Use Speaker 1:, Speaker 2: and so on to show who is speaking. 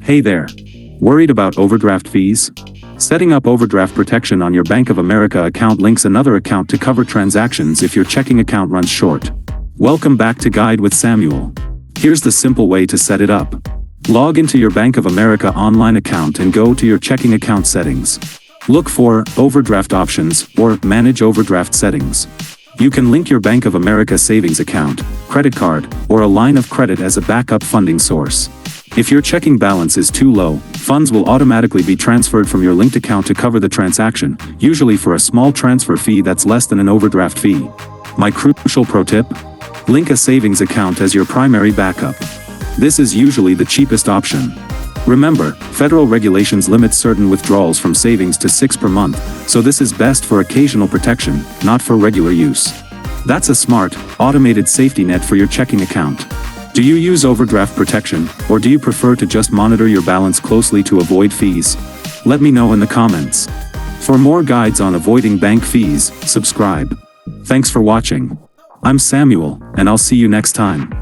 Speaker 1: Hey there. Worried about overdraft fees? Setting up overdraft protection on your Bank of America account links another account to cover transactions if your checking account runs short. Welcome back to Guide with Samuel. Here's the simple way to set it up. Log into your Bank of America online account and go to your checking account settings. Look for Overdraft Options or Manage Overdraft Settings. You can link your Bank of America savings account, credit card, or a line of credit as a backup funding source. If your checking balance is too low, funds will automatically be transferred from your linked account to cover the transaction, usually for a small transfer fee that's less than an overdraft fee. My crucial pro tip? Link a savings account as your primary backup. This is usually the cheapest option. Remember, federal regulations limit certain withdrawals from savings to 6 per month, so this is best for occasional protection, not for regular use. That's a smart, automated safety net for your checking account. Do you use overdraft protection, or do you prefer to just monitor your balance closely to avoid fees? Let me know in the comments. For more guides on avoiding bank fees, subscribe. Thanks for watching. I'm Samuel, and I'll see you next time.